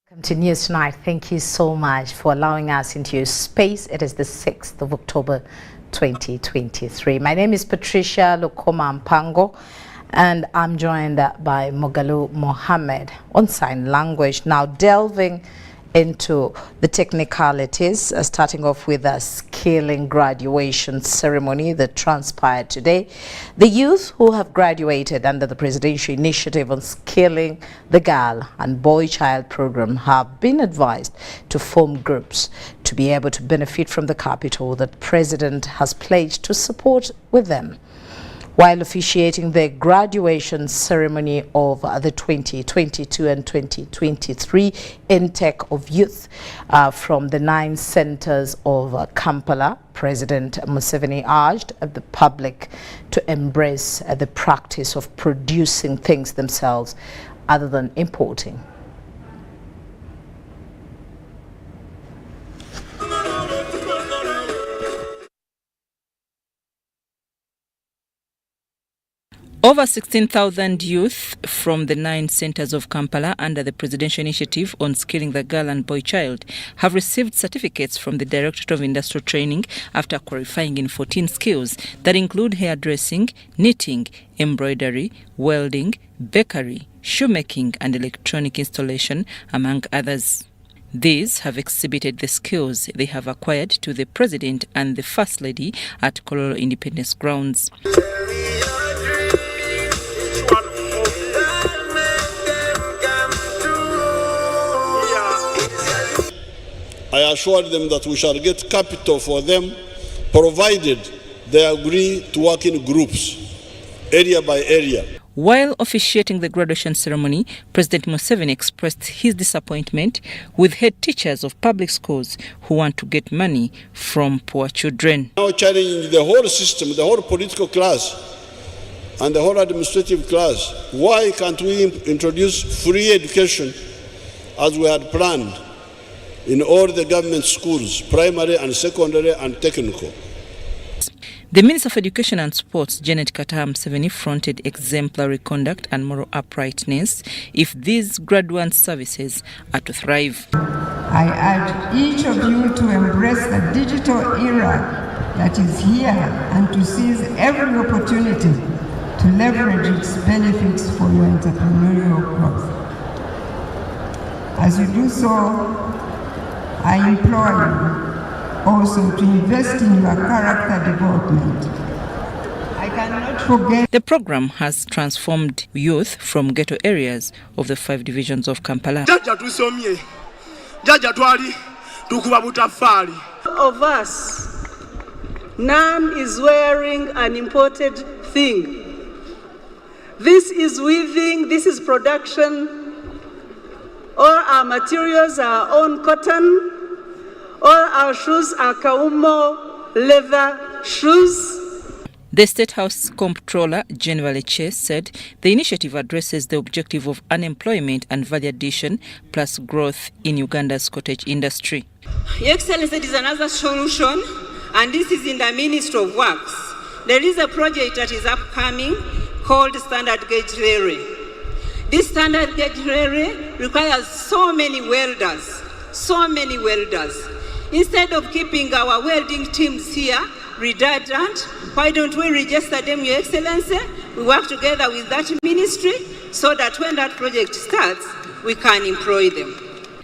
Welcome to News Tonight. Thank you so much for allowing us into your space. It is the 6th of October 2023. My name is Patricia Lokoma Mpango and I'm joined by Mogalu Mohammed on sign language. Now delving into the technicalities, starting off with a scaling graduation ceremony that transpired today. The youth who have graduated under the presidential initiative on scaling the girl and boy child program have been advised to form groups to be able to benefit from the capital that the president has pledged to support with them. While officiating the graduation ceremony of the 2022 and 2023 intake of youth from the 9 centers of Kampala, President Museveni urged the public to embrace the practice of producing things themselves other than importing. Over 16,000 youth from the 9 centers of Kampala under the presidential initiative on skilling the girl and boy child have received certificates from the Directorate of Industrial Training after qualifying in 14 skills that include hairdressing, knitting, embroidery, welding, bakery, shoemaking and electronic installation, among others. These have exhibited the skills they have acquired to the President and the First Lady at Kololo Independence Grounds. I assured them that we shall get capital for them, provided they agree to work in groups, area by area. While officiating the graduation ceremony, President Museveni expressed his disappointment with head teachers of public schools who want to get money from poor children. Now challenging the whole system, the whole political class, and the whole administrative class. Why can't we introduce free education as we had planned in all the government schools, primary and secondary and technical? The Minister of Education and Sports, Janet Kataha Museveni, fronted exemplary conduct and moral uprightness if these graduate services are to thrive. I urge each of you to embrace the digital era that is here and to seize every opportunity to leverage its benefits for your entrepreneurial growth. As you do so, I implore you also to invest in your character development. I cannot forget. The program has transformed youth from ghetto areas of the 5 divisions of Kampala. Of us, none is wearing an imported thing. This is weaving, this is production. All our materials are our own cotton. All our shoes are Kaumo leather shoes. The State House Comptroller, General Che, said the initiative addresses the objective of unemployment and value addition plus growth in Uganda's cottage industry. Your Excellency, it is another solution, and this is in the Ministry of Works. There is a project that is upcoming called Standard Gauge Railway. This standard gauge railway requires so many welders. Instead of keeping our welding teams here redundant, why don't we register them, Your Excellency? We work together with that ministry so that when that project starts, we can employ them.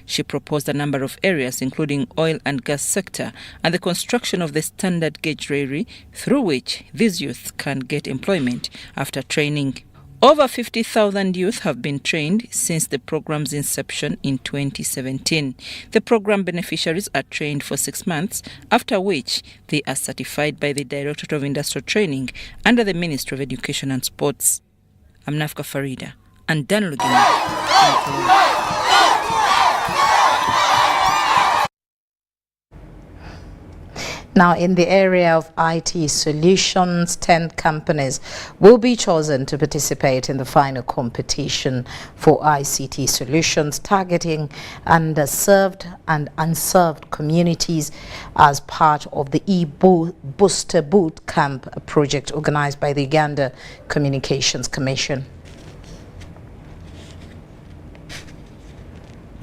She proposed a number of areas, including oil and gas sector and the construction of the standard gauge railway, through which these youth can get employment after training. Over 50,000 youth have been trained since the program's inception in 2017. The program beneficiaries are trained for 6 months, after which they are certified by the Directorate of Industrial Training under the Ministry of Education and Sports. I'm Nafka Farida and Dan Lugina. Now, in the area of IT solutions, 10 companies will be chosen to participate in the final competition for ICT solutions targeting underserved and unserved communities as part of the e-Booster Bootcamp project organized by the Uganda Communications Commission.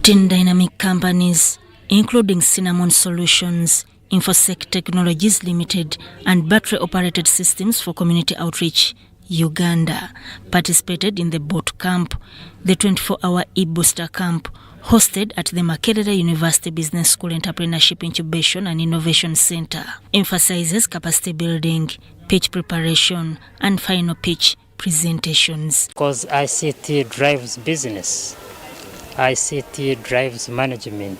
10 dynamic companies, including Cinnamon Solutions, Infosec Technologies Limited, and Battery-Operated Systems for Community Outreach, Uganda, participated in the bootcamp, the 24-hour e-booster camp, hosted at the Makerere University Business School Entrepreneurship Incubation and Innovation Center, emphasizes capacity building, pitch preparation, and final pitch presentations. Because ICT drives business, ICT drives management,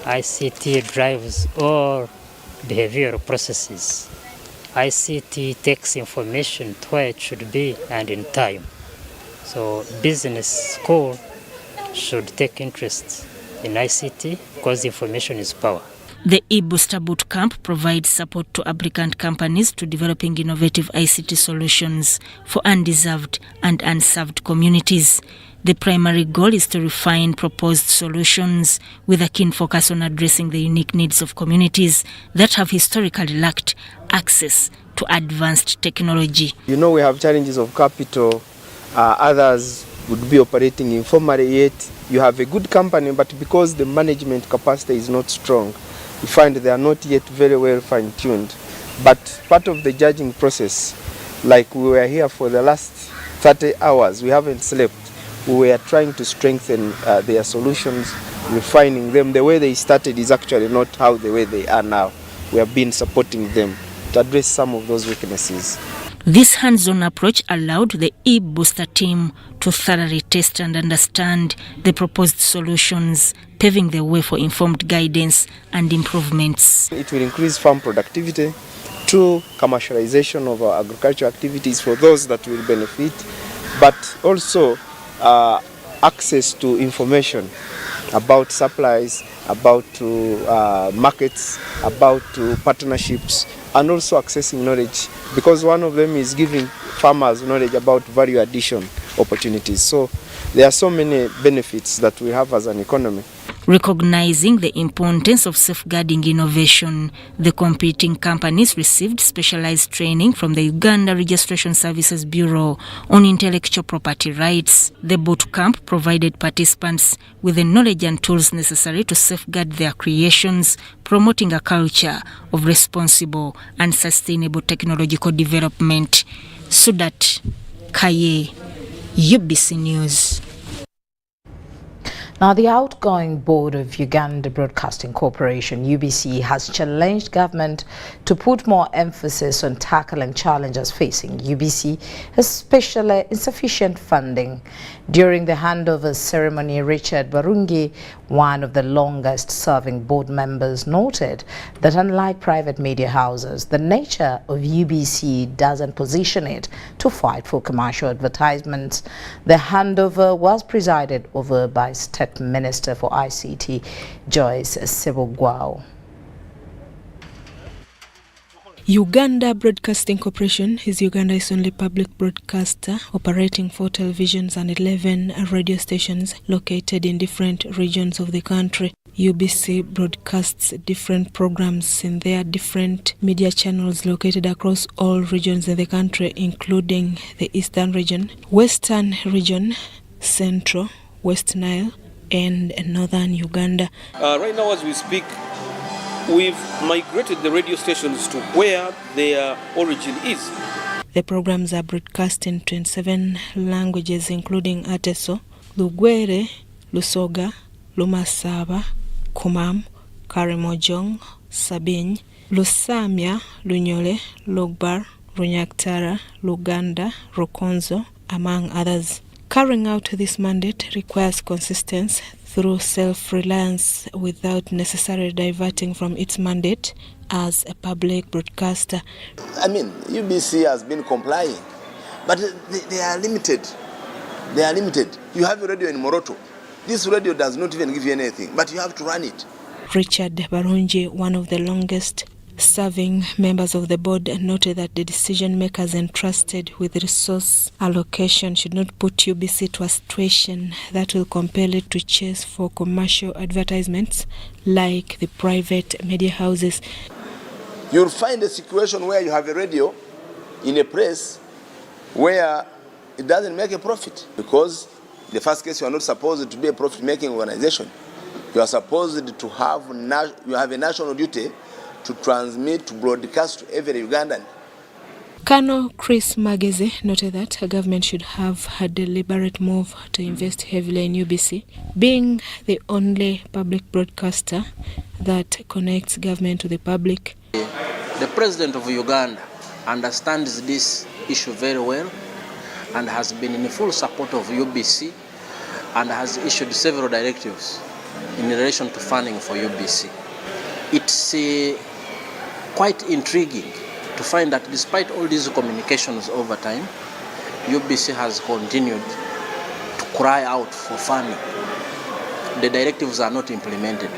ICT drives all behavioral processes. ICT takes information to where it should be and in time. So business school should take interest in ICT because information is power. The e-Booster Bootcamp provides support to applicant companies to developing innovative ICT solutions for undeserved and unserved communities. The primary goal is to refine proposed solutions with a keen focus on addressing the unique needs of communities that have historically lacked access to advanced technology. You know, we have challenges of capital. Others would be operating informally, yet you have a good company, but because the management capacity is not strong, you find they are not yet very well fine-tuned. But part of the judging process, like we were here for the last 30 hours, we haven't slept. We were trying to strengthen their solutions, refining them. The way they started is actually not how the way they are now. We have been supporting them to address some of those weaknesses. This hands-on approach allowed the e-Booster team to thoroughly test and understand the proposed solutions, paving the way for informed guidance and improvements. It will increase farm productivity through commercialization of our agricultural activities for those that will benefit, but also access to information about supplies, about markets, about partnerships, and also accessing knowledge, because one of them is giving farmers knowledge about value addition opportunities. So there are so many benefits that we have as an economy. Recognizing the importance of safeguarding innovation, the competing companies received specialized training from the Uganda Registration Services Bureau on intellectual property rights. The bootcamp provided participants with the knowledge and tools necessary to safeguard their creations, promoting a culture of responsible and sustainable technological development. Sudat Kaye, UBC News. Now, the outgoing board of Uganda Broadcasting Corporation, UBC, has challenged government to put more emphasis on tackling challenges facing UBC, especially insufficient funding. During the handover ceremony, Richard Barungi, one of the longest-serving board members, noted that unlike private media houses, the nature of UBC doesn't position it to fight for commercial advertisements. The handover was presided over by State Minister for ICT, Joyce Sebogwao. Uganda Broadcasting Corporation is Uganda's only public broadcaster, operating 4 televisions and 11 radio stations located in different regions of the country. UBC broadcasts different programs in their different media channels located across all regions in the country, including the Eastern region, Western region, Central, West Nile, and Northern Uganda. Right now, as we speak, we've migrated the radio stations to where their origin is. The programs are broadcast in 27 languages, including Ateso, Lugwere, Lusoga, Lumasaba, Kumam, Karimojong, Sabin, Lusamia, Lunyole, Lugbar, Runyaktara, Luganda, Rukonzo, among others. Carrying out this mandate requires consistency through self-reliance without necessarily diverting from its mandate as a public broadcaster. I mean, UBC has been complying, but they are limited. They are limited. You have a radio in Moroto. This radio does not even give you anything, but you have to run it. Richard Barungi, one of the longest serving members of the board, noted that the decision makers entrusted with resource allocation should not put UBC to a situation that will compel it to chase for commercial advertisements like the private media houses. You'll find a situation where you have a radio in a place where it doesn't make a profit because In the first case, you are not supposed to be a profit-making organization. You are supposed to have a national duty to transmit, to broadcast to every Ugandan. Colonel Chris Mageze noted that a government should have a deliberate move to invest heavily in UBC, being the only public broadcaster that connects government to the public. The President of Uganda understands this issue very well and has been in full support of UBC and has issued several directives in relation to funding for UBC. It's quite intriguing to find that despite all these communications over time, UBC has continued to cry out for funding. The directives are not implemented.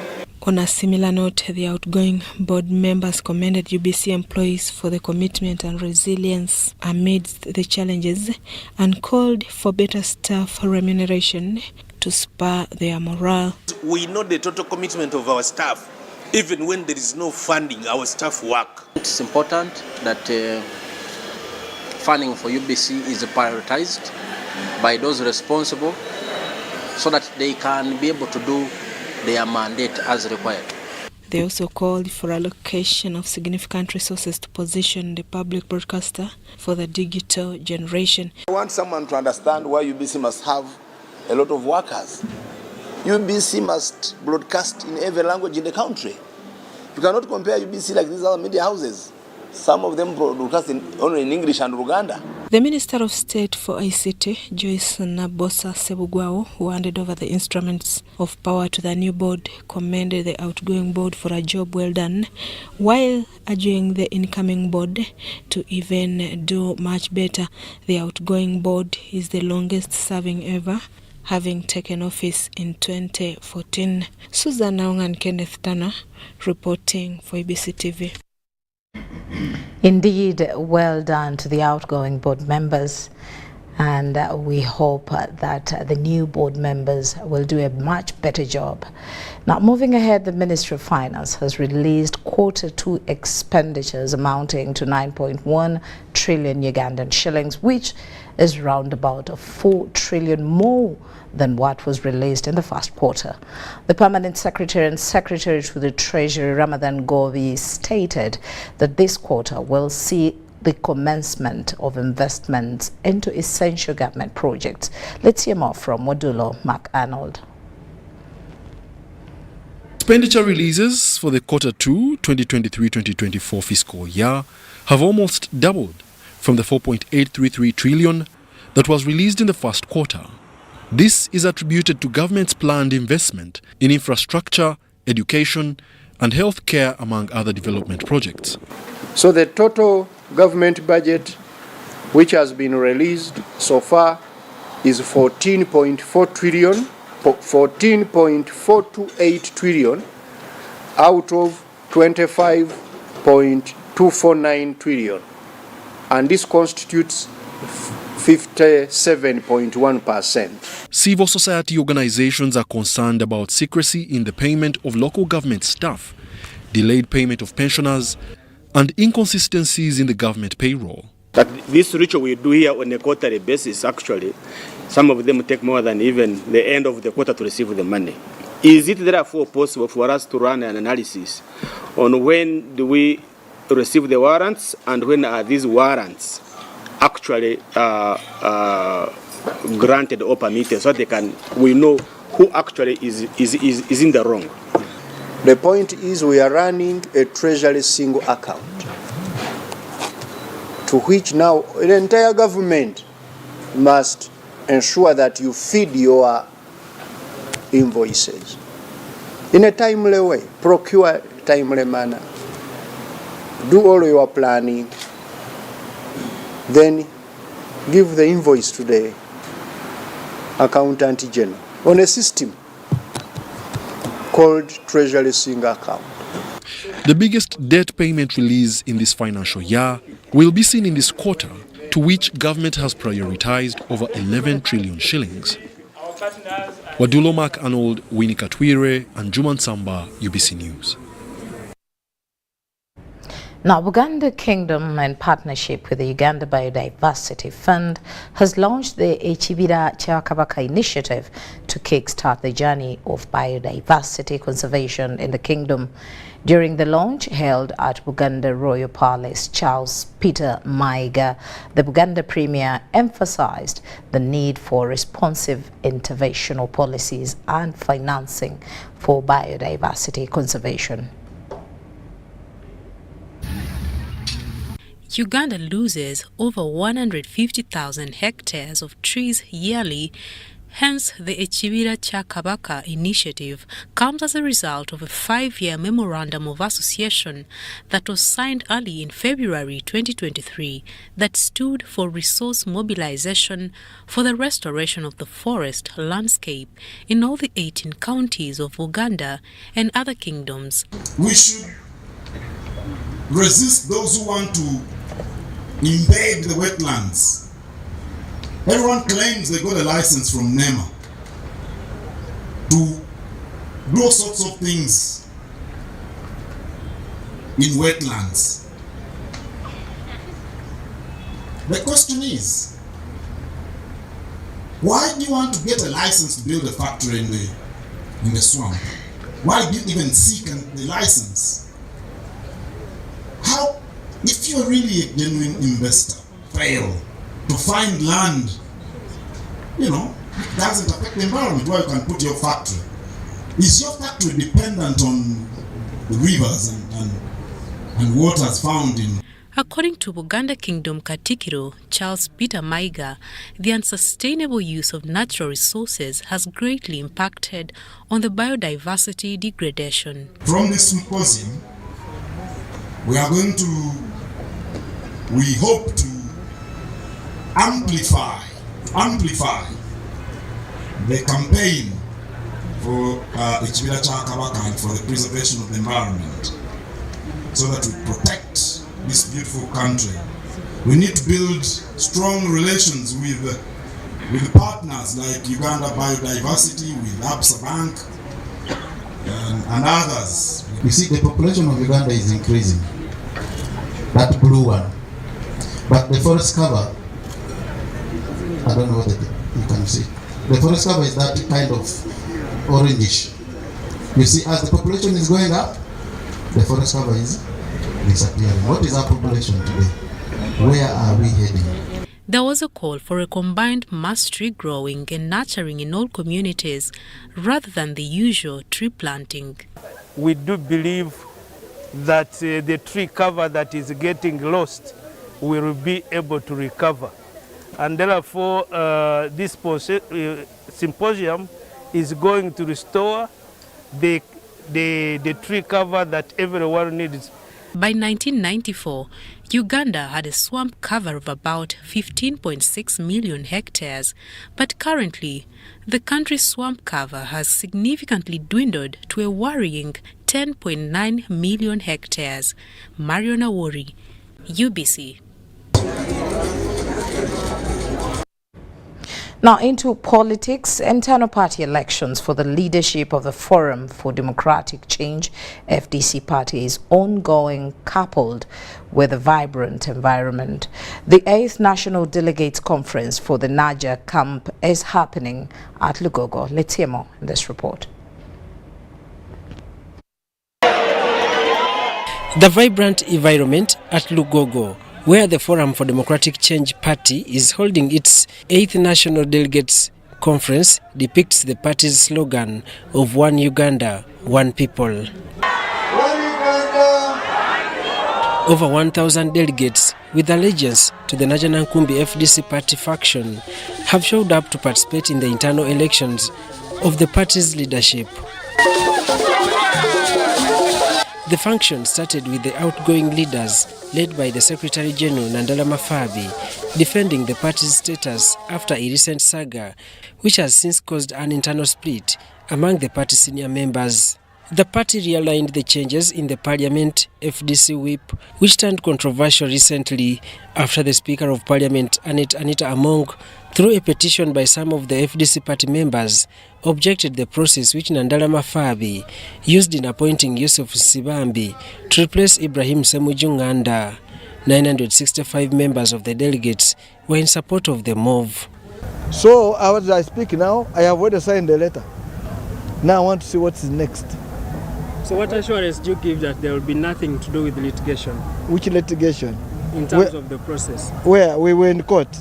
On a similar note, the outgoing board members commended UBC employees for the commitment and resilience amidst the challenges and called for better staff remuneration to spur their morale. We know the total commitment of our staff. Even when there is no funding, our staff work. It's important that funding for UBC is prioritized by those responsible so that they can be able to do their mandate as required. They also called for allocation of significant resources to position the public broadcaster for the digital generation. I want someone to understand why UBC must have a lot of workers. UBC must broadcast in every language in the country. You cannot compare UBC like these other media houses. Some of them broadcast only in English and Uganda. The Minister of State for ICT, Joyce Nabosa Sebugwao, who handed over the instruments of power to the new board, commended the outgoing board for a job well done, while urging the incoming board to even do much better. The outgoing board is the longest serving ever, having taken office in 2014. Susan Naung and Kenneth Tana reporting for ABC TV. Indeed, well done to the outgoing board members, and we hope that the new board members will do a much better job. Now, moving ahead, the Ministry of Finance has released Q2 expenditures amounting to 9.1 trillion Ugandan shillings, which is round about 4 trillion more than what was released in the first quarter. The Permanent Secretary and Secretary to the Treasury, Ramadan Govi, stated that this quarter will see the commencement of investments into essential government projects. Let's hear more from Modulo McArnold. Expenditure releases for the Q2 2023-2024 fiscal year have almost doubled from the 4.833 trillion that was released in the first quarter. This is attributed to government's planned investment in infrastructure, education, and healthcare, among other development projects. So the total government budget which has been released so far is 14.4 trillion, 14.428 trillion out of 25.249 trillion. And this constitutes 57.1%. Civil society organizations are concerned about secrecy in the payment of local government staff, delayed payment of pensioners, and inconsistencies in the government payroll. That this ritual we do here on a quarterly basis, actually, some of them take more than even the end of the quarter to receive the money. Is it therefore possible for us to run an analysis on when do we receive the warrants and when are these warrants actually granted or permitted, so that we know who actually is in the wrong? The point is we are running a treasury single account to which now the entire government must ensure that you feed your invoices in a timely way, procure timely manner, do all your planning, then give the invoice to the accountant general on a system called Treasury Single Account. The biggest debt payment release in this financial year will be seen in this quarter, to which government has prioritized over 11 trillion shillings. Wadulo McArnold, Winnie Katwire, and Juman Samba, UBC News. Now, Buganda Kingdom, in partnership with the Uganda Biodiversity Fund, has launched the Echibira Kyakabaka initiative to kickstart the journey of biodiversity conservation in the kingdom. During the launch held at Buganda Royal Palace, Charles Peter Maiga, the Buganda Premier, emphasized the need for responsive interventional policies and financing for biodiversity conservation. Uganda loses over 150,000 hectares of trees yearly. Hence, the Echibira Kyakabaka initiative comes as a result of a 5-year memorandum of association that was signed early in February 2023 that stood for resource mobilization for the restoration of the forest landscape in all the 18 counties of Uganda and other kingdoms. We should resist those who want to invade the wetlands. Everyone claims they got a license from NEMA to do all sorts of things in wetlands. The question is, why do you want to get a license to build a factory in the swamp? Why do you even seek the license? How, if you're really a genuine investor, fail to find land, it doesn't affect the environment where you can put your factory. Is your factory dependent on the rivers and waters found in? According to Buganda Kingdom Katikiro Charles Peter Maiga, the unsustainable use of natural resources has greatly impacted on the biodiversity degradation. From this symposium, we hope to amplify the campaign for Echibira Kyakabaka and for the preservation of the environment, so that we protect this beautiful country. We need to build strong relations with partners like Uganda Biodiversity, with Absa Bank, and others. You see, the population of Uganda is increasing, that blue one, but the forest cover, I don't know whether you can see. The forest cover is that kind of orangish. You see, as the population is going up, the forest cover is disappearing. What is our population today? Where are we heading? There was a call for a combined mass tree growing and nurturing in all communities rather than the usual tree planting. We do believe that the tree cover that is getting lost will be able to recover. And therefore, this symposium is going to restore the tree cover that everyone needs. By 1994, Uganda had a swamp cover of about 15.6 million hectares, but currently, the country's swamp cover has significantly dwindled to a worrying 10.9 million hectares. Marion Awori, UBC. Now into politics. Internal party elections for the leadership of the Forum for Democratic Change, FDC party, is ongoing, coupled with a vibrant environment. The 8th National Delegates Conference for the Niger camp is happening at Lugogo. Let's hear more in this report. The vibrant environment at Lugogo, where the Forum for Democratic Change Party is holding its 8th National Delegates Conference, depicts the party's slogan of One Uganda, One People. Over 1,000 delegates with allegiance to the Najanankumbi FDC party faction have showed up to participate in the internal elections of the party's leadership. The function started with the outgoing leaders, led by the Secretary General Nandala Mafabi, defending the party's status after a recent saga, which has since caused an internal split among the party senior members. The party realigned the changes in the Parliament FDC whip, which turned controversial recently after the Speaker of Parliament, Anita Among, through a petition by some of the FDC party members, objected the process which Nandalama Fabi used in appointing Yusuf Sibambi to replace Ibrahim Semujunganda. 965 members of the delegates were in support of the move. So as I speak now, I have already signed the letter. Now I want to see what's next. So what assurance do you give that there will be nothing to do with litigation? Which litigation? In terms of the process. Where? We were in court.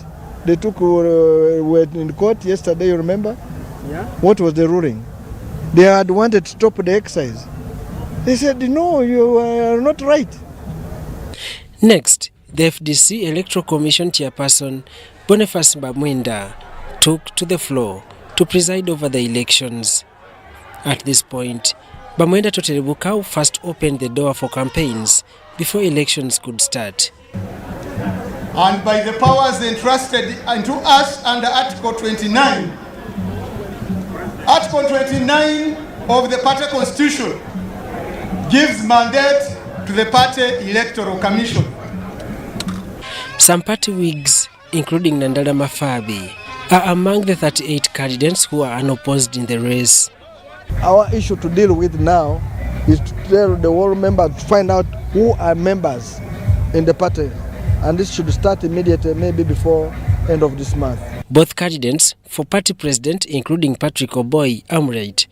They were in court yesterday, you remember? Yeah. What was the ruling? They had wanted to stop the exercise. They said, no, you are not right. Next, the FDC Electoral Commission Chairperson Boniface Bamwenda took to the floor to preside over the elections. At this point, Bamwenda Totelebukau first opened the door for campaigns before elections could start. And by the powers entrusted unto us under Article 29, Article 29 of the party constitution gives mandate to the Party Electoral Commission. Some party wigs, including Nandala Mafabi, are among the 38 candidates who are unopposed in the race. Our issue to deal with now is to tell the whole members to find out who are members in the party. And this should start immediately, maybe before end of this month. Both candidates for party president, including Patrick Oboy Amreit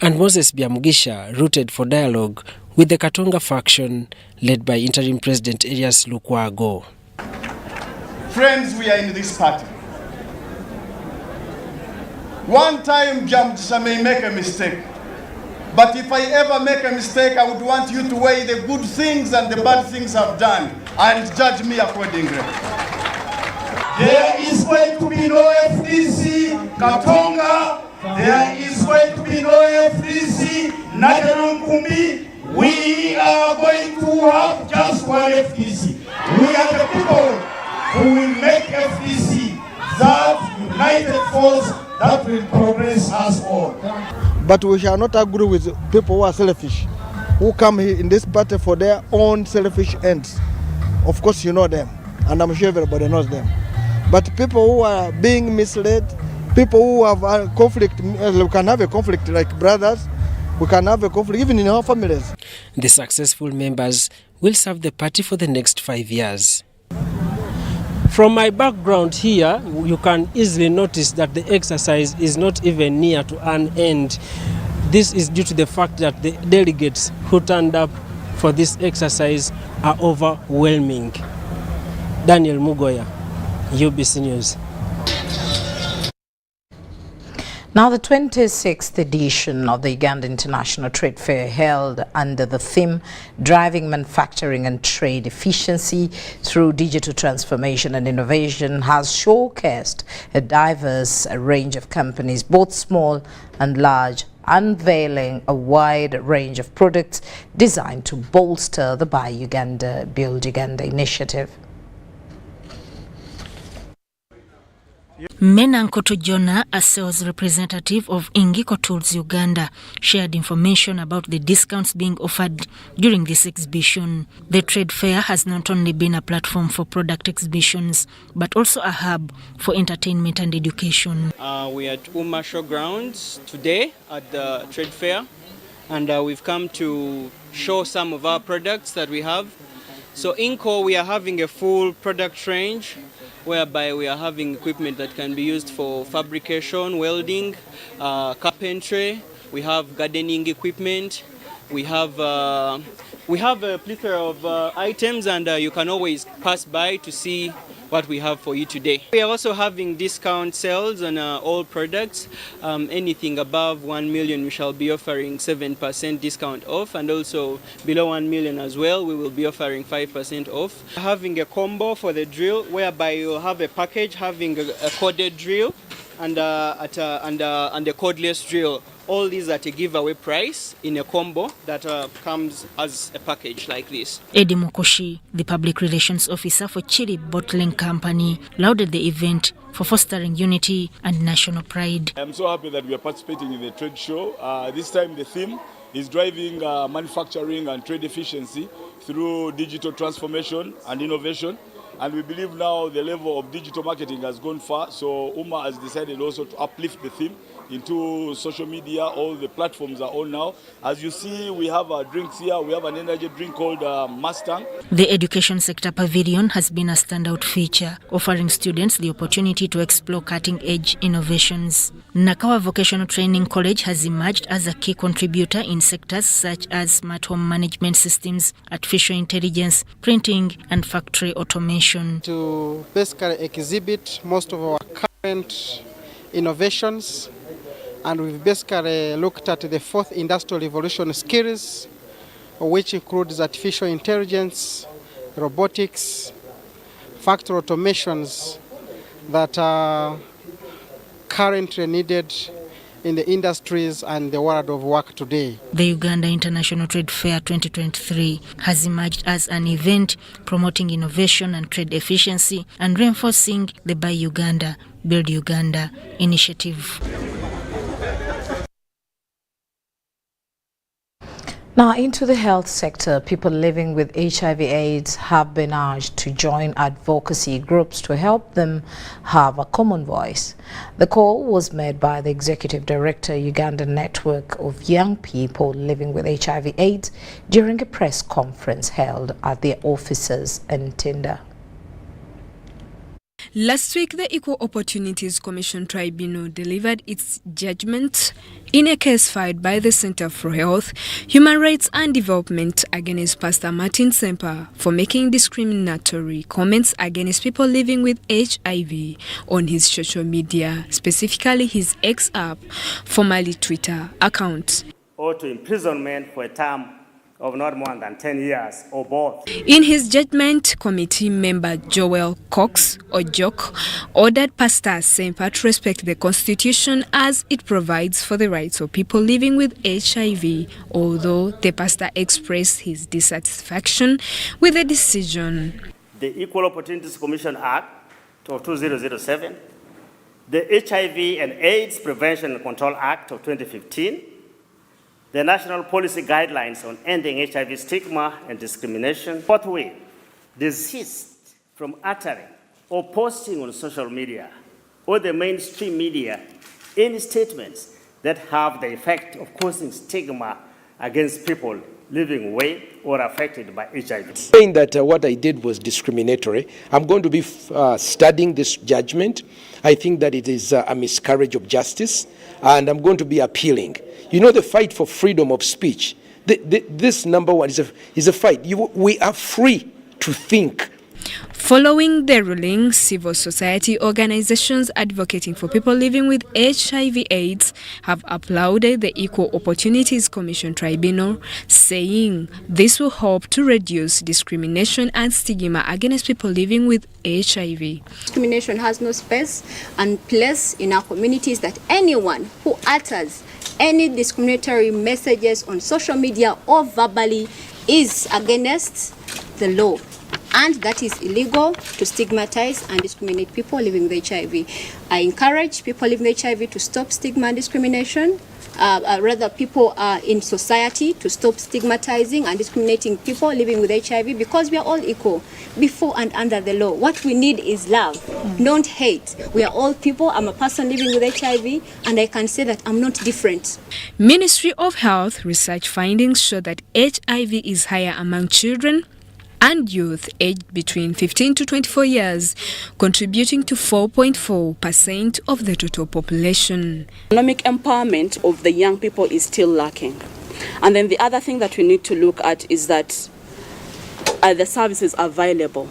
and Moses Biamugisha, rooted for dialogue with the Katonga faction led by interim president Elias Lukwago. Friends, we are in this party. One time Jamdisa may make a mistake, but if I ever make a mistake, I would want you to weigh the good things and the bad things I've done and judge me accordingly. There is going to be no FDC Katonga. There is going to be no FDC Najanumkumbi. We are going to have just one FDC. We are the people who will make FDC that united force that will progress us all. But we shall not agree with people who are selfish, who come here in this party for their own selfish ends. Of course you know them, and I'm sure everybody knows them. But people who are being misled, people who have a conflict, we can have a conflict like brothers, we can have a conflict even in our families. The successful members will serve the party for the next 5 years. From my background here, you can easily notice that the exercise is not even near to an end. This is due to the fact that the delegates who turned up for this exercise are overwhelming. Daniel Mugoya, UBC News. Now, the 26th edition of the Uganda International Trade Fair, held under the theme Driving Manufacturing and Trade Efficiency Through Digital Transformation and Innovation, has showcased a diverse range of companies, both small and large, unveiling a wide range of products designed to bolster the Buy Uganda, Build Uganda initiative. Menankoto Jona, a sales representative of Ingiko Tools Uganda, shared information about the discounts being offered during this exhibition. The trade fair has not only been a platform for product exhibitions, but also a hub for entertainment and education. We are at Uma Showgrounds today at the trade fair, and we've come to show some of our products that we have. So Inco, we are having a full product range, whereby we are having equipment that can be used for fabrication, welding, carpentry. We have gardening equipment. We have a plethora of items, and you can always pass by to see what we have for you today. We are also having discount sales on all products. Anything above 1 million, we shall be offering 7% discount off, and also below 1 million as well, we will be offering 5% off. Having a combo for the drill, whereby you'll have a package having a corded drill and a cordless drill. All these at a giveaway price in a combo that comes as a package like this. Eddie Mokoshi, the public relations officer for Chiri Bottling Company, lauded the event for fostering unity and national pride. I'm so happy that we are participating in the trade show. This time the theme is driving manufacturing and trade efficiency through digital transformation and innovation. And we believe now the level of digital marketing has gone far. So UMA has decided also to uplift the theme into social media. All the platforms are on now. As you see, we have our drinks here. We have an energy drink called Mustang. The education sector pavilion has been a standout feature, offering students the opportunity to explore cutting-edge innovations. Nakawa Vocational Training College has emerged as a key contributor in sectors such as smart home management systems, artificial intelligence, printing, and factory automation. To basically exhibit most of our current innovations, and we've basically looked at the fourth industrial revolution skills, which includes artificial intelligence, robotics, factory automations that are currently needed in the industries and the world of work today. The Uganda International Trade Fair 2023 has emerged as an event promoting innovation and trade efficiency and reinforcing the Buy Uganda, Build Uganda initiative. Now into the health sector, people living with HIV/AIDS have been urged to join advocacy groups to help them have a common voice. The call was made by the Executive Director, Uganda Network of Young People Living with HIV/AIDS during a press conference held at their offices in Tinda. Last week, the Equal Opportunities Commission Tribunal delivered its judgment in a case filed by the Center for Health, Human Rights and Development against Pastor Martin Semper for making discriminatory comments against people living with HIV on his social media, specifically his X app, formerly Twitter, account. Or to imprisonment for a term of not more than 10 years, or both. In his judgment, committee member Joel Cox, or Jock, ordered Pastor Semper to respect the Constitution as it provides for the rights of people living with HIV, although the pastor expressed his dissatisfaction with the decision. The Equal Opportunities Commission Act of 2007, the HIV and AIDS Prevention and Control Act of 2015, the National Policy Guidelines on Ending HIV Stigma and Discrimination, forthwith desist from uttering or posting on social media or the mainstream media any statements that have the effect of causing stigma against people living with or affected by HIV. Saying that what I did was discriminatory, I'm going to be studying this judgment. I think that it is a miscarriage of justice, and I'm going to be appealing. You know, the fight for freedom of speech, this number one is a fight. We are free to think. Following the ruling, civil society organizations advocating for people living with HIV/AIDS have applauded the Equal Opportunities Commission Tribunal, saying this will help to reduce discrimination and stigma against people living with HIV. Discrimination has no space and place in our communities, that anyone who utters any discriminatory messages on social media or verbally is against the law. And that is illegal to stigmatize and discriminate people living with HIV. I encourage people living with HIV to stop stigma and discrimination. Rather, people in society to stop stigmatizing and discriminating people living with HIV, because we are all equal before and under the law. What we need is love, not hate. We are all people. I'm a person living with HIV, and I can say that I'm not different. Ministry of Health research findings show that HIV is higher among children and youth aged between 15 to 24 years, contributing to 4.4% of the total population. Economic empowerment of the young people is still lacking. And then the other thing that we need to look at is that the services are available,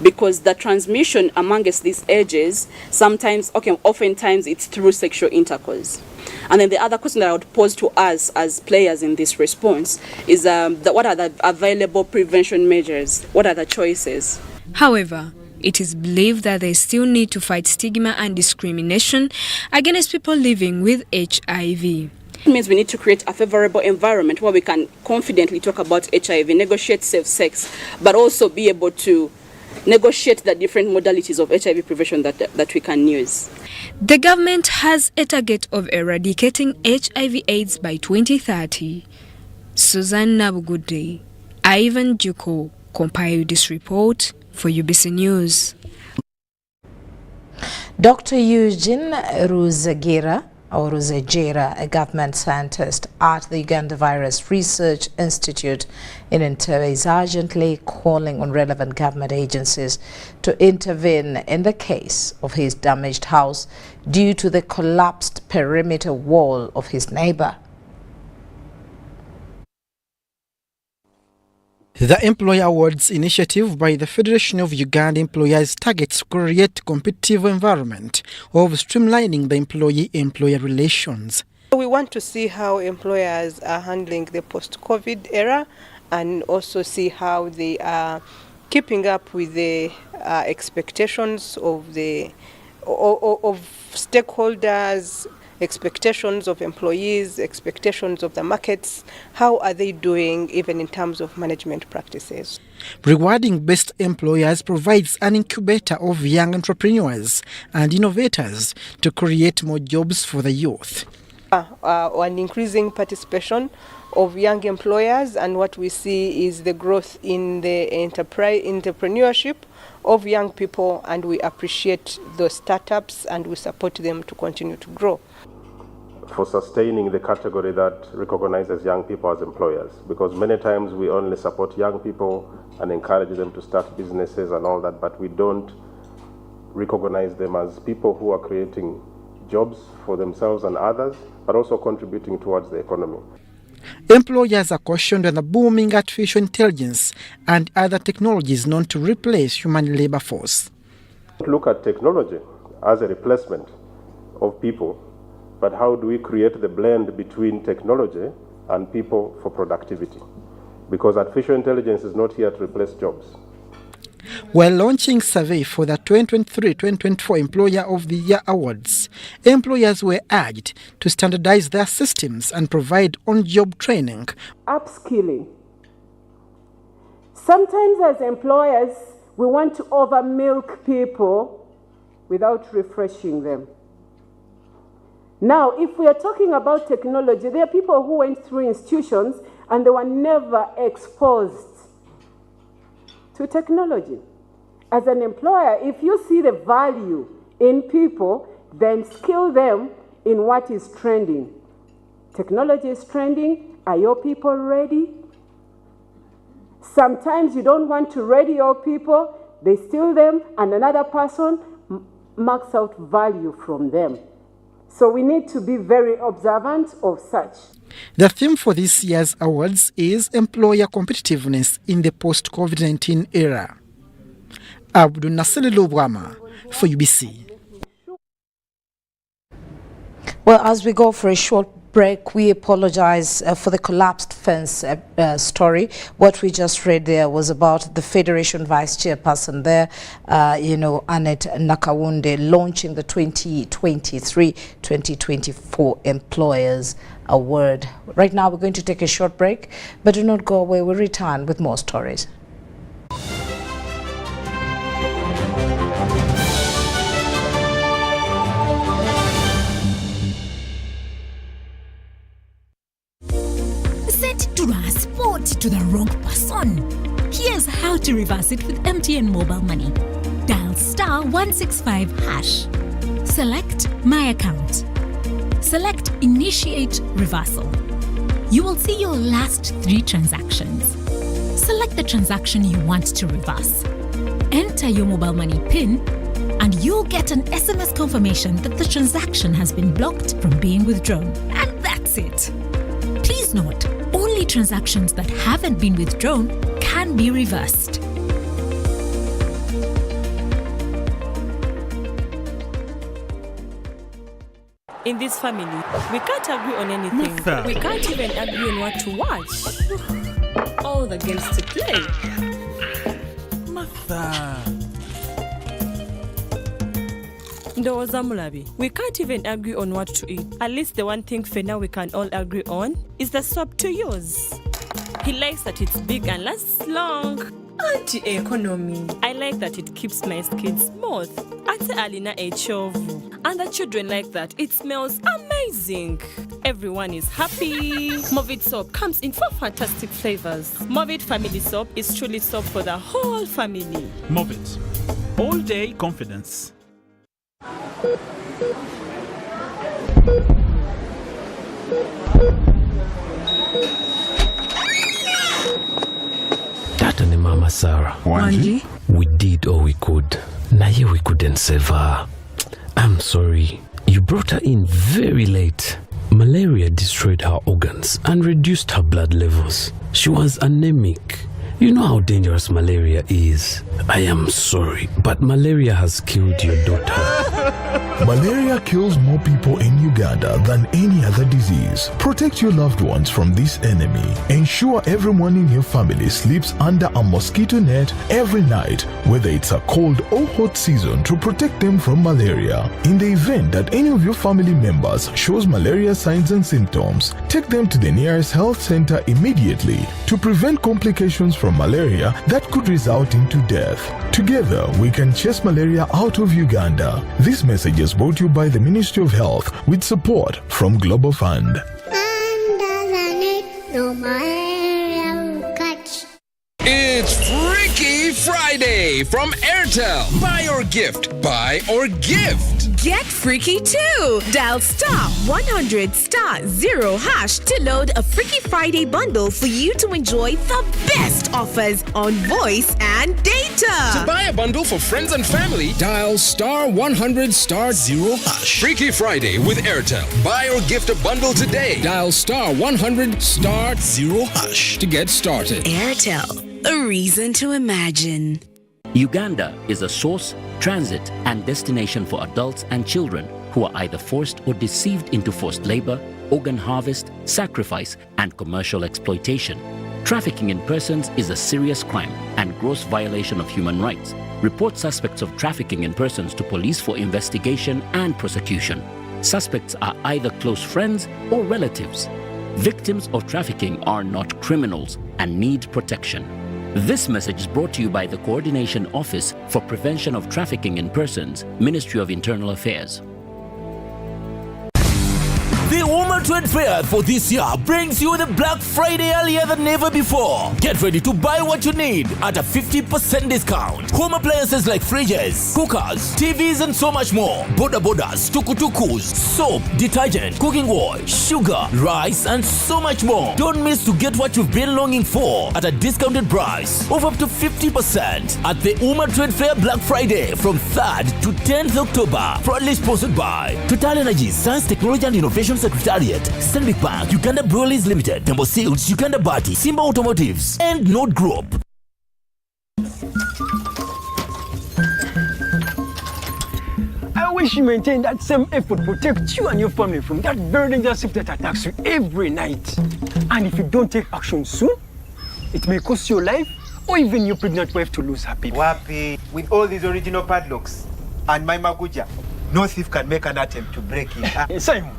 because the transmission amongst these ages oftentimes it's through sexual intercourse. And then the other question that I would pose to us as players in this response is what are the available prevention measures? What are the choices? However, it is believed that they still need to fight stigma and discrimination against people living with HIV. It means we need to create a favorable environment where we can confidently talk about HIV, negotiate safe sex, but also be able to negotiate the different modalities of HIV prevention that we can use. The government has a target of eradicating HIV/AIDS by 2030. Susan Nabugude, Ivan Juko compiled this report for UBC News. Dr. Eugene Ruzegera, a government scientist at the Uganda Virus Research Institute in Entebbe, is urgently calling on relevant government agencies to intervene in the case of his damaged house due to the collapsed perimeter wall of his neighbor. The Employer Awards initiative by the Federation of Uganda Employers targets to create a competitive environment of streamlining the employee-employer relations. We want to see how employers are handling the post-COVID era and also see how they are keeping up with the expectations of stakeholders, expectations of employees, expectations of the markets. How are they doing even in terms of management practices? Rewarding best employers provides an incubator of young entrepreneurs and innovators to create more jobs for the youth. An increasing participation of young employers, and what we see is the growth in the entrepreneurship of young people, and we appreciate those startups and we support them to continue to grow. For sustaining the category that recognizes young people as employers, because many times we only support young people and encourage them to start businesses and all that, but we don't recognize them as people who are creating jobs for themselves and others, but also contributing towards the economy. Employers are cautioned on the booming artificial intelligence and other technologies known to replace human labor force. Look at technology as a replacement of people, but how do we create the blend between technology and people for productivity? Because artificial intelligence is not here to replace jobs. While launching survey for the 2023-2024 Employer of the Year Awards, employers were urged to standardize their systems and provide on-job training. Upskilling. Sometimes as employers, we want to over-milk people without refreshing them. Now, if we are talking about technology, there are people who went through institutions and they were never exposed to technology. As an employer, if you see the value in people, then skill them in what is trending. Technology is trending. Are your people ready? Sometimes you don't want to ready your people. They steal them and another person marks out value from them. So we need to be very observant of such. The theme for this year's awards is employer competitiveness in the post-COVID-19 era. Abdul Nasser Lubwama for UBC. Well, as we go for a short break, we apologize for the collapsed fence story. What we just read there was about the Federation Vice Chairperson there, Annette Nakawunde, launching the 2023-2024 Employers Award. Right now, we're going to take a short break, but do not go away. We'll return with more stories. Transport to the wrong person. Here's how to reverse it with MTN Mobile Money. Dial *165#. Select My Account. Select Initiate Reversal. You will see your last 3 transactions. Select the transaction you want to reverse. Enter your mobile money PIN and you'll get an SMS confirmation that the transaction has been blocked from being withdrawn. And that's it. Please note, only transactions that haven't been withdrawn can be reversed. In this family, we can't agree on anything. Martha. We can't even agree on what to watch. All the games to play. Martha. Ndoza Mulabi, we can't even agree on what to eat. At least the one thing for now we can all agree on is the soap to use. He likes that it's big and lasts long. Anti-economy. I like that it keeps my skin smooth. Ate alina echovu. And the children like that. It smells amazing. Everyone is happy. Movit soap comes in 4 fantastic flavors. Movit family soap is truly soap for the whole family. Movit. All day confidence. Tata ni Mama Sarah. Wanji? We did all we could. Naye we couldn't save her. I'm sorry. You brought her in very late. Malaria destroyed her organs and reduced her blood levels. She was anemic. You know how dangerous malaria is. I am sorry, but malaria has killed your daughter. Malaria kills more people in Uganda than any other disease. Protect your loved ones from this enemy. Ensure everyone in your family sleeps under a mosquito net every night, whether it's a cold or hot season, to protect them from malaria. In the event that any of your family members shows malaria signs and symptoms, take them to the nearest health center immediately to prevent complications from malaria that could result into death. Together, we can chase malaria out of Uganda. This message is brought to you by the Ministry of Health with support from Global Fund. It's Freaky Friday from Airtel. Buy or gift. Buy or gift. Get freaky too. Dial *100*0# to load a Freaky Friday bundle for you to enjoy the best offers on voice and data. To buy a bundle for friends and family, dial *100*0#. Freaky Friday with Airtel. Buy or gift a bundle today. Dial *100*0# to get started. Airtel, a reason to imagine. Uganda is a source, transit, and destination for adults and children who are either forced or deceived into forced labor, organ harvest, sacrifice, and commercial exploitation. Trafficking in persons is a serious crime and gross violation of human rights. Report suspects of trafficking in persons to police for investigation and prosecution. Suspects are either close friends or relatives. Victims of trafficking are not criminals and need protection. This message is brought to you by the Coordination Office for Prevention of Trafficking in Persons, Ministry of Internal Affairs. The Women Trade Fair for this year brings you the Black Friday earlier than ever before. Get ready to buy what you need at a 50% discount. Home appliances like fridges, cookers, TVs, and so much more. Boda bodas, tukutukus, soap, detergent, cooking oil, sugar, rice, and so much more. Don't miss to get what you've been longing for at a discounted price of up to 50% at the Women Trade Fair Black Friday from 3rd to 10th October. Proudly sponsored by Total Energies, Science, Technology and Innovation Secretariat, Stanbic Bank, Uganda Breweries Limited, Tembo Seals, Uganda Bati, Simba Automotives, and Node Group. I wish you maintain that same effort to protect you and your family from that very dangerous ship that attacks you every night. And if you don't take action soon, it may cost your life or even your pregnant wife to lose her baby. Wapi, with all these original padlocks and my maguja, no thief can make an attempt to break in. Simon,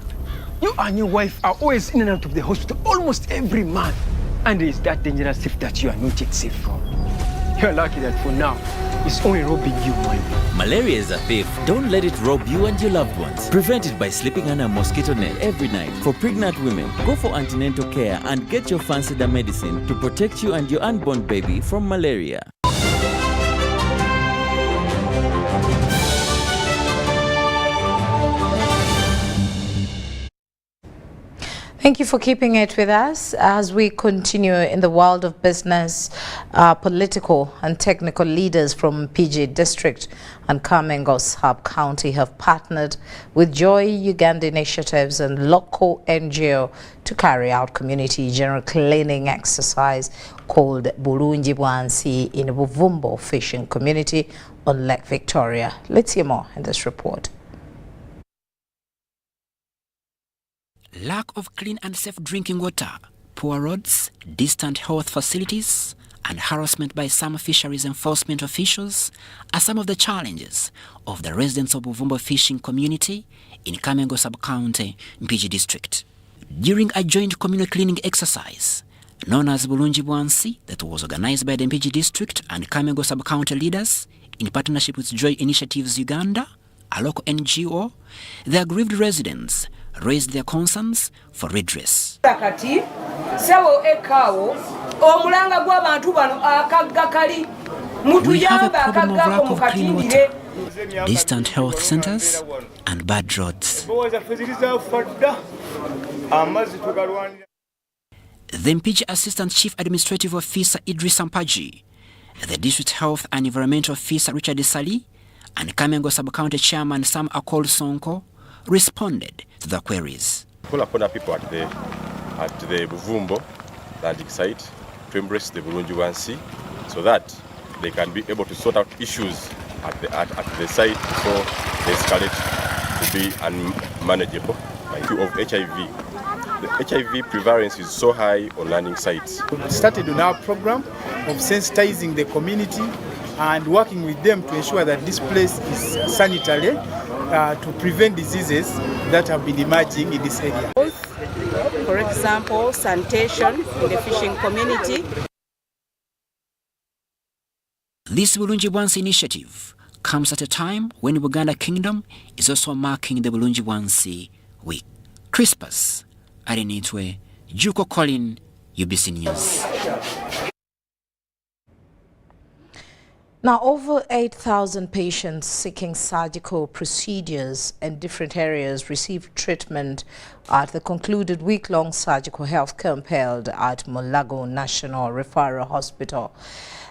you and your wife are always in and out of the hospital almost every month. And it's that dangerous thief that you are not yet safe from. You're lucky that for now, it's only robbing you money. Malaria is a thief. Don't let it rob you and your loved ones. Prevent it by sleeping under a mosquito net every night. For pregnant women, go for antenatal care and get your Fancida medicine to protect you and your unborn baby from malaria. Thank you for keeping it with us as we continue in the world of business. Political and technical leaders from PG District and Kamengo Sub-County have partnered with Joy Uganda Initiatives and local NGO to carry out community general cleaning exercise called Bulungi Bwansi in Buvumbo Fishing Community on Lake Victoria. Let's hear more in this report. Lack of clean and safe drinking water, poor roads, distant health facilities, and harassment by some fisheries enforcement officials are some of the challenges of the residents of Buvumbo Fishing Community in Kamengo Sub-County, PG District. During a joint communal cleaning exercise, known as Bulungi Bwansi, that was organized by the Mpigi District and Kamengo Sub-County leaders in partnership with Joy Initiatives Uganda, a local NGO. The aggrieved residents raised their concerns for redress. We have a problem of lack of clean water, distant health centers, and bad roads. The Mpigi Assistant Chief Administrative Officer Idris Sampaji, the District Health and Environmental Officer Richard Sali, and Kamengo Sub-County Chairman Sam Akol Sonko responded to the queries. Call upon our people at the Buvumbo landing site to embrace the Bulungi Bwansi so that they can be able to sort out issues at the site so they escalate to be unmanageable. Like of HIV. The HIV prevalence is so high on landing sites. We started on our program of sensitizing the community and working with them to ensure that this place is sanitary to prevent diseases that have been emerging in this area. For example, sanitation in the fishing community. This Bulungi Bwansi initiative comes at a time when Buganda Kingdom is also marking the Bulungi Bwansi Week. Crispus Arenitwe, Juko Colin, UBC News. Now, over 8,000 patients seeking surgical procedures in different areas received treatment at the concluded week-long surgical health camp held at Mulago National Referral Hospital.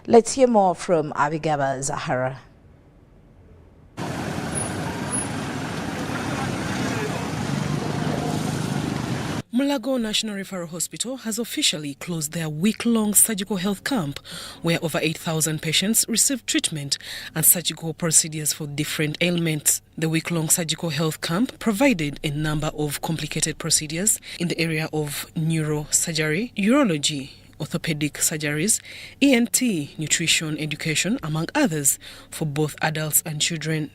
Let's hear more from Abigaba Zahara. Mulago National Referral Hospital has officially closed their week-long surgical health camp where over 8,000 patients received treatment and surgical procedures for different ailments. The week-long surgical health camp provided a number of complicated procedures in the area of neurosurgery, urology, orthopedic surgeries, ENT, nutrition, education, among others, for both adults and children.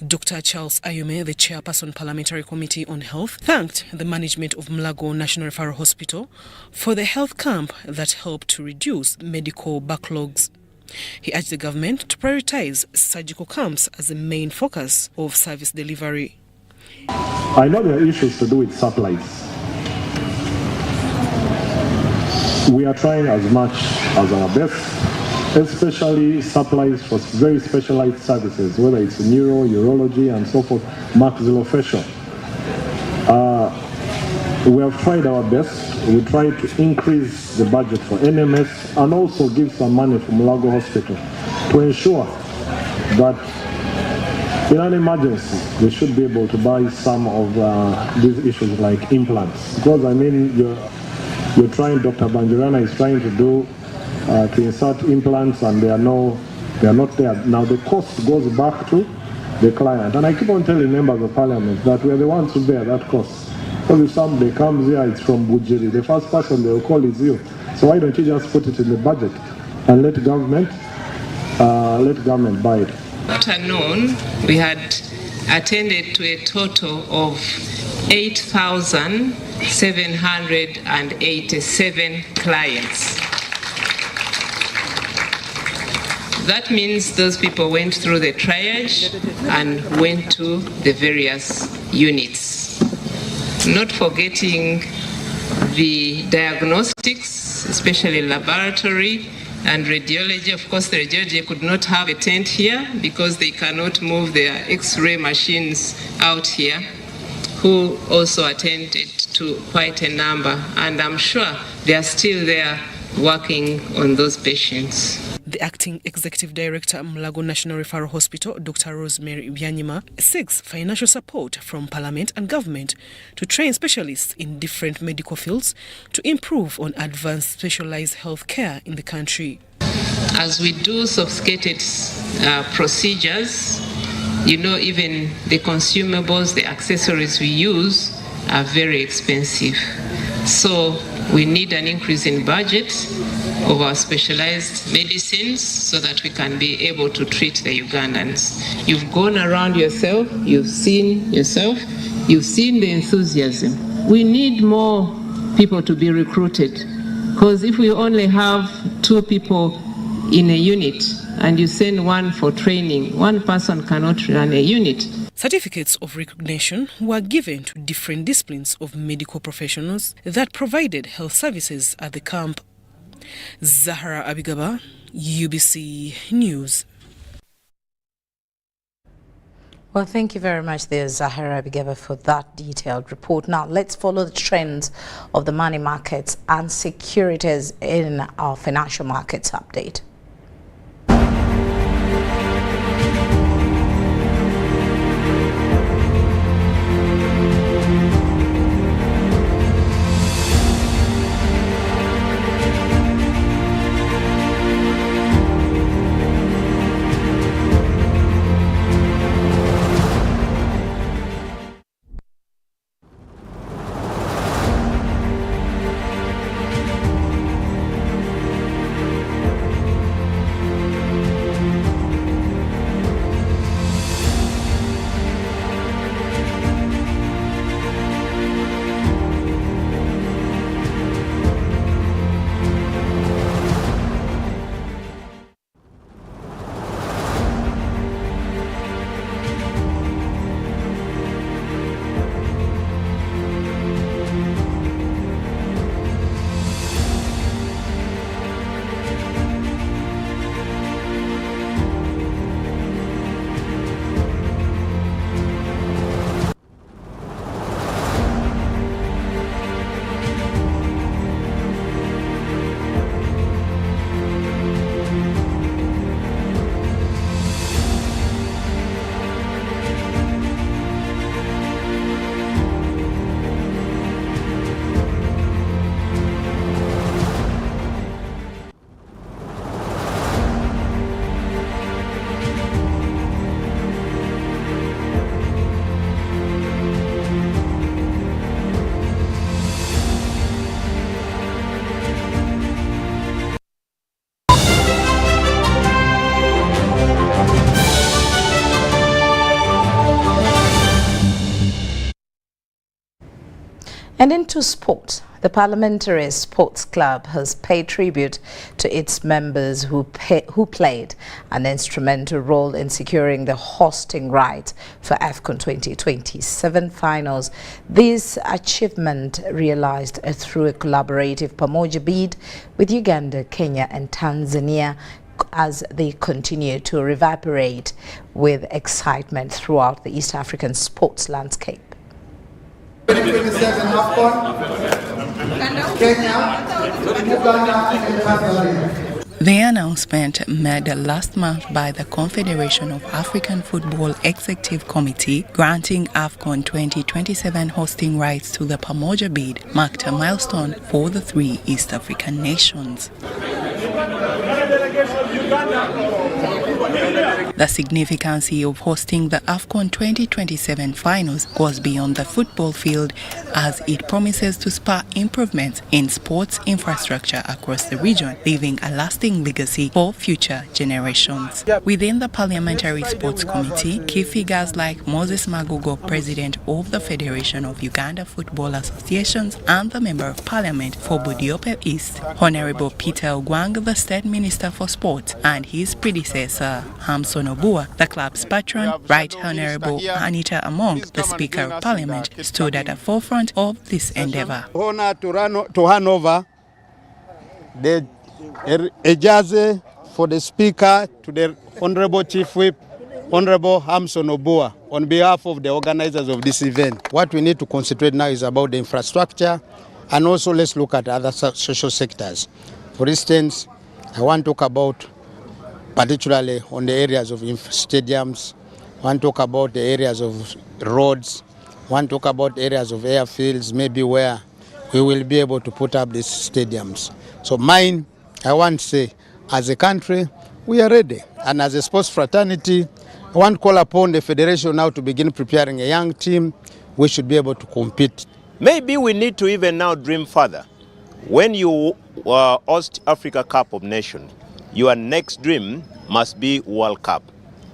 Dr. Charles Ayume, the chairperson Parliamentary Committee on Health, thanked the management of Mulago National Referral Hospital for the health camp that helped to reduce medical backlogs. He urged the government to prioritize surgical camps as the main focus of service delivery. I know there are issues to do with supplies. We are trying as much as our best, especially supplies for very specialized services, whether it's neuro, urology, and so forth, maxillofacial. We have tried our best. We tried to increase the budget for NMS and also give some money for Mulago Hospital to ensure that in an emergency, we should be able to buy some of these issues like implants. Because I mean, you're trying, Dr. Banjirana is trying to do to insert implants and they are not there. Now the cost goes back to the client. And I keep on telling members of parliament that we are the ones who bear that cost. Because if somebody comes here, it's from Bujiri, the first person they will call is you. So why don't you just put it in the budget and let government buy it? Afternoon, we had attended to a total of 8,787 clients. That means those people went through the triage and went to the various units. Not forgetting the diagnostics, especially laboratory and radiology. Of course, the radiology could not have a tent here because they cannot move their X-ray machines out here, who also attended to quite a number. And I'm sure they are still there working on those patients. The acting executive director, Mulago National Referral Hospital, Dr. Rosemary Byanyima, seeks financial support from Parliament and government to train specialists in different medical fields to improve on advanced specialized health care in the country. As we do sophisticated procedures, you know, even the consumables, the accessories we use are very expensive. So we need an increase in budget of our specialized medicines so that we can be able to treat the Ugandans. You've gone around yourself, you've seen the enthusiasm. We need more people to be recruited Because if we only have 2 people in a unit and you send one for training, one person cannot run a unit. Certificates of recognition were given to different disciplines of medical professionals that provided health services at the camp. Zahara Abigaba, UBC News. Well, thank you very much there, Zahara Abigaba, for that detailed report. Now, let's follow the trends of the money markets and securities in our financial markets update. And into sport, the Parliamentary Sports Club has paid tribute to its members who played an instrumental role in securing the hosting right for AFCON 2027 finals. This achievement realized through a collaborative Pamoja bid with Uganda, Kenya and Tanzania as they continue to reverberate with excitement throughout the East African sports landscape. 2027 AFCON, Kenya, Uganda and Tanzania. The announcement made last month by the Confederation of African Football Executive Committee granting AFCON 2027 hosting rights to the Pamoja bid marked a milestone for the 3 East African nations. The significance of hosting the AFCON 2027 finals goes beyond the football field as it promises to spur improvements in sports infrastructure across the region, leaving a lasting legacy for future generations. Within the Parliamentary Sports Committee, key figures like Moses Magugo, President of the Federation of Uganda Football Associations and the Member of Parliament for Budiope East, Honorable Peter Ogwang, the State Minister for Sport, and his predecessor, Hamson Obua, the club's patron, Right Honorable Anita Among, the Speaker of Parliament, stood at the forefront of this endeavor. Honor to hand over the ejaze for the Speaker to the Honorable Chief Whip, Honorable Hamson Obua, on behalf of the organizers of this event. What we need to concentrate now is about the infrastructure, and also let's look at other social sectors. For instance, I want to talk about particularly on the areas of stadiums, I want to talk about the areas of roads, I want to talk about areas of airfields, maybe where we will be able to put up these stadiums. So I want to say, as a country, we are ready. And as a sports fraternity, I want to call upon the federation now to begin preparing a young team. We should be able to compete. Maybe we need to even now dream further. When you host Africa Cup of Nations, your next dream must be World Cup.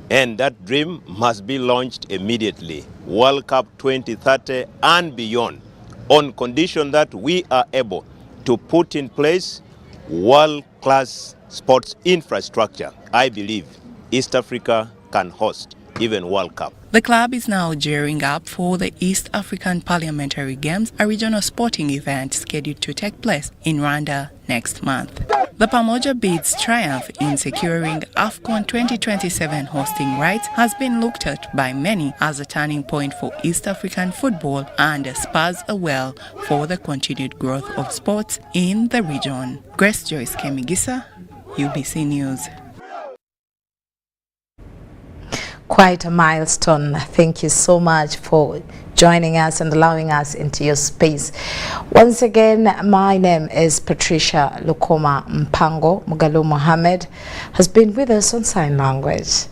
And that dream must be launched immediately. World Cup 2030 and beyond, on condition that we are able to put in place world-class sports infrastructure, I believe East Africa can host even World Cup. The club is now gearing up for the East African Parliamentary Games, a regional sporting event scheduled to take place in Rwanda next month. The Pamoja Beats' triumph in securing AFCON 2027 hosting rights has been looked at by many as a turning point for East African football and spurs a well for the continued growth of sports in the region. Grace Joyce Kemigisa, UBC News. Quite a milestone. Thank you so much for joining us and allowing us into your space. Once again, my name is Patricia Lukoma Mpango. Mugalo Mohammed has been with us on sign language.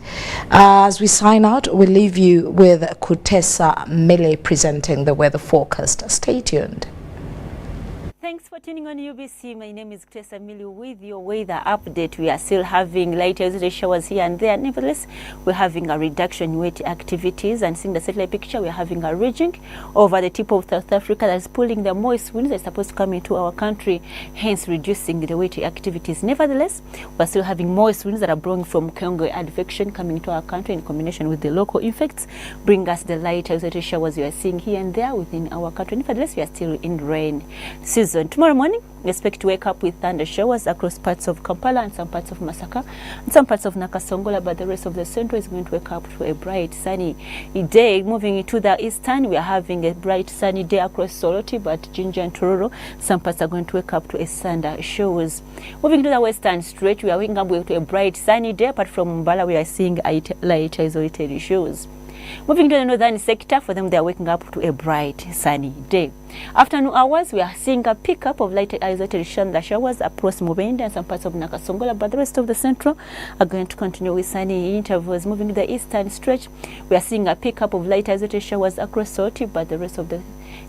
As we sign out, we leave you with Kutesa Mele presenting the weather forecast. Stay tuned. Thanks for tuning on UBC. My name is Tessa Mili with your weather update. We are still having light showers here and there. Nevertheless, we're having a reduction in wet activities, and seeing the satellite picture, we're having a ridging over the tip of South Africa that is pulling the moist winds that are supposed to come into our country, hence reducing the wet activities. Nevertheless, we're still having moist winds that are blowing from Congo advection coming into our country in combination with the local effects, bring us the light showers we are seeing here and there within our country. Nevertheless, we are still in rain season. Tomorrow morning, we expect to wake up with thunder showers across parts of Kampala and some parts of Masaka and some parts of Nakasongola, but the rest of the central is going to wake up to a bright sunny day. Moving into the eastern, we are having a bright sunny day across Soroti, but Jinja and Tororo, some parts are going to wake up to a thunder showers. Moving to the western stretch, we are waking up to a bright sunny day. Apart from Mbala, we are seeing light isolated shows. Moving to the northern sector, for them they are waking up to a bright sunny day. Afternoon hours, we are seeing a pickup of light isolated showers across Mubende and some parts of Nakasongola, but the rest of the central are going to continue with sunny intervals. Moving to the eastern stretch, we are seeing a pickup of light isolated showers across Soti, but the rest of the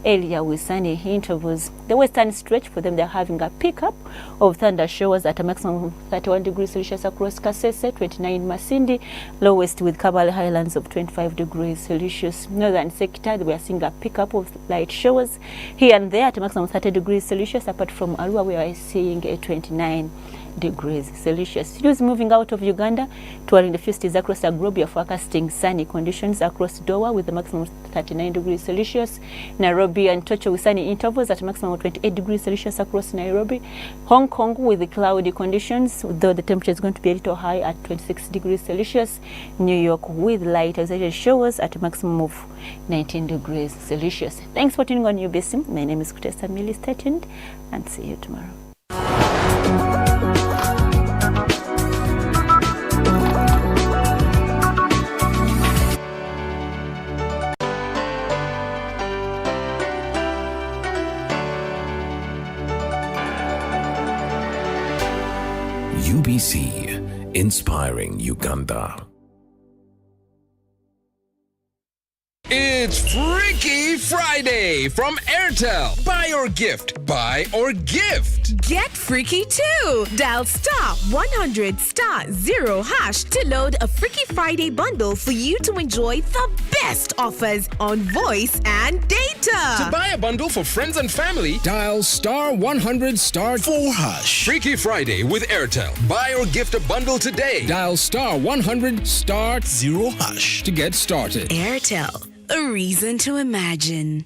area with sunny intervals. The western stretch, for them, they're having a pickup of thunder showers at a maximum of 31 degrees Celsius across Kasese, 29 Masindi, lowest with Kabale Highlands of 25 degrees Celsius. Northern sector, we are seeing a pickup of light showers here and there at a maximum of 30 degrees Celsius. Apart from Arua, we are seeing a 29 degrees Celsius. It is moving out of Uganda toward the fisties across the globe. We are forecasting sunny conditions across Doha with a maximum of 39 degrees Celsius. Nairobi and Tocho with sunny intervals at a maximum of 28 degrees Celsius across Nairobi. Hong Kong with cloudy conditions, though the temperature is going to be a little high at 26 degrees Celsius. New York with light isolated showers at a maximum of 19 degrees Celsius. Thanks for tuning on UBC. My name is Kutesa Mili. Stay tuned and see you tomorrow. UBC, inspiring Uganda. It's Freaky Friday from Airtel. Buy or gift. Buy or gift. Get freaky too. Dial *100 *0# to load a Freaky Friday bundle for you to enjoy the best offers on voice and data. To buy a bundle for friends and family, dial *100 *4#. Freaky Friday with Airtel. Buy or gift a bundle today. Dial *100 *0# to get started. Airtel, a reason to imagine.